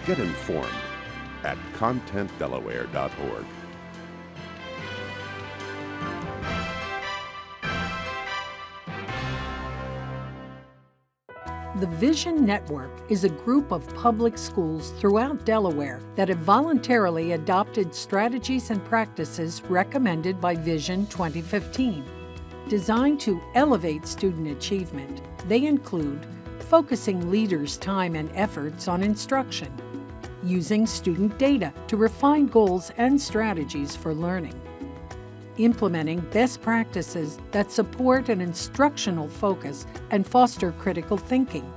Get informed at contentdelaware.org. The Vision Network is a group of public schools throughout Delaware that have voluntarily adopted strategies and practices recommended by Vision 2015. Designed to elevate student achievement, they include focusing leaders' time and efforts on instruction, using student data to refine goals and strategies for learning, implementing best practices that support an instructional focus and foster critical thinking,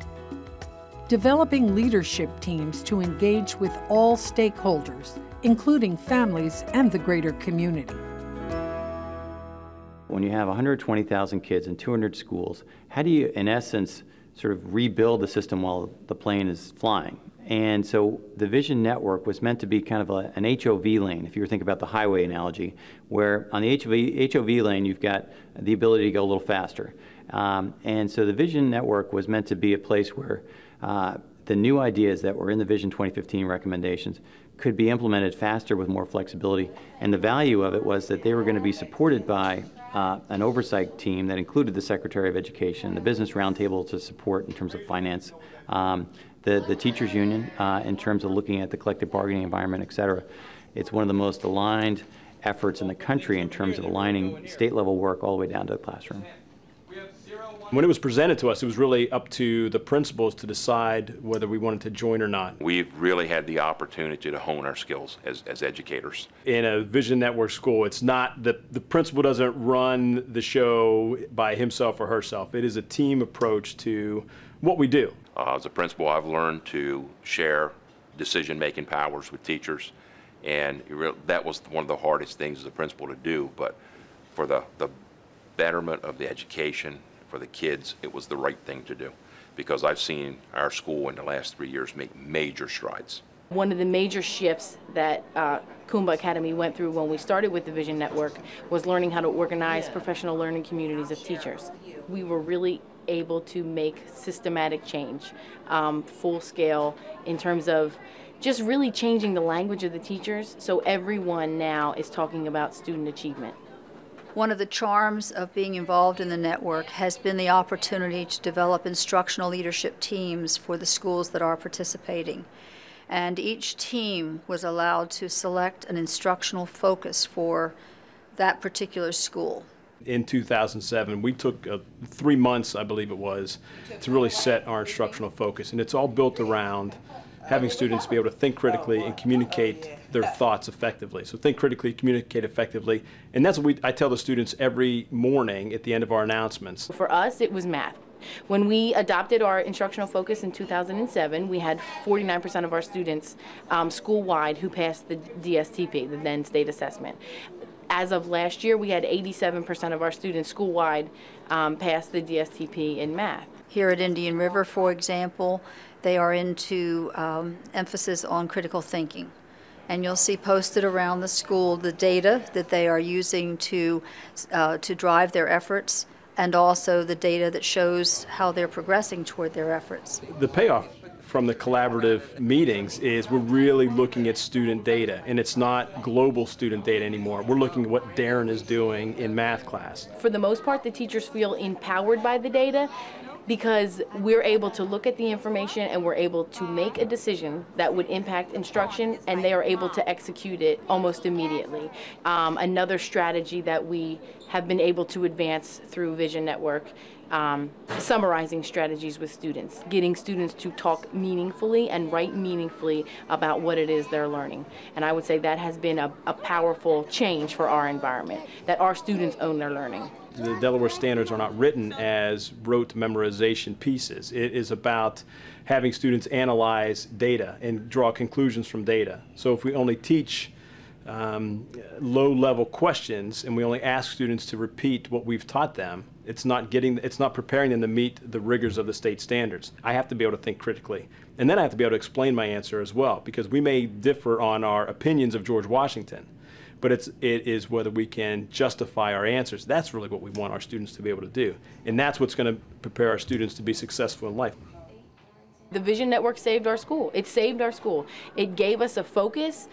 developing leadership teams to engage with all stakeholders, including families and the greater community. When you have 120,000 kids in 200 schools, how do you, in essence, sort of rebuild the system while the plane is flying? And so the Vision Network was meant to be kind of an HOV lane, if you were thinking about the highway analogy, where on the HOV lane you've got the ability to go a little faster. And so the Vision Network was meant to be a place where the new ideas that were in the Vision 2015 recommendations could be implemented faster with more flexibility. And the value of it was that they were going to be supported by an oversight team that included the Secretary of Education, the Business Roundtable to support in terms of finance, the teachers union in terms of looking at the collective bargaining environment, et cetera. It's one of the most aligned efforts in the country in terms of aligning state level work all the way down to the classroom. When it was presented to us, it was really up to the principals to decide whether we wanted to join or not. We've really had the opportunity to hone our skills as educators. In a Vision Network school, it's not the principal doesn't run the show by himself or herself. It is a team approach to what we do. As a principal, I've learned to share decision-making powers with teachers, and that was one of the hardest things as a principal to do, but for the betterment of the education for the kids, it was the right thing to do, because I've seen our school in the last 3 years make major strides. One of the major shifts that Kumba Academy went through when we started with the Vision Network was learning how to organize professional learning communities of teachers. We were really able to make systematic change, full scale, in terms of just really changing the language of the teachers, so everyone now is talking about student achievement. One of the charms of being involved in the network has been the opportunity to develop instructional leadership teams for the schools that are participating. And each team was allowed to select an instructional focus for that particular school. In 2007, we took 3 months, I believe it was, to really set our instructional focus. And it's all built around having students be able to think critically and communicate their thoughts effectively. So think critically, communicate effectively. And that's what I tell the students every morning at the end of our announcements. For us, it was math. When we adopted our instructional focus in 2007, we had 49% of our students school-wide who passed the DSTP, the then state assessment. As of last year, we had 87% of our students school-wide pass the DSTP in math. Here at Indian River, for example, they are into emphasis on critical thinking. And you'll see posted around the school the data that they are using to drive their efforts, and also the data that shows how they're progressing toward their efforts. The payoff from the collaborative meetings is we're really looking at student data, and it's not global student data anymore. We're looking at what Darren is doing in math class. For the most part, the teachers feel empowered by the data because we're able to look at the information and we're able to make a decision that would impact instruction, and they are able to execute it almost immediately. Another strategy that we have been able to advance through Vision Network, summarizing strategies with students, getting students to talk meaningfully and write meaningfully about what it is they're learning. And I would say that has been a powerful change for our environment, that our students own their learning. The Delaware standards are not written as rote memorization pieces. It is about having students analyze data and draw conclusions from data. So if we only teach low-level questions and we only ask students to repeat what we've taught them, it's not preparing them to meet the rigors of the state standards. I have to be able to think critically. And then I have to be able to explain my answer as well, because we may differ on our opinions of George Washington, but it is whether we can justify our answers. That's really what we want our students to be able to do. And that's what's going to prepare our students to be successful in life. The Vision Network saved our school. It saved our school. It gave us a focus.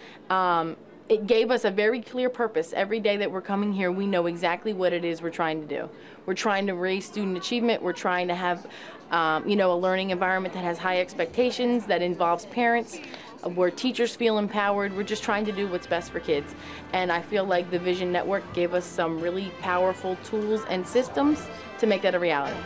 It gave us a very clear purpose. Every day that we're coming here, we know exactly what it is we're trying to do. We're trying to raise student achievement. We're trying to have, a learning environment that has high expectations, that involves parents, where teachers feel empowered. We're just trying to do what's best for kids. And I feel like the Vision Network gave us some really powerful tools and systems to make that a reality.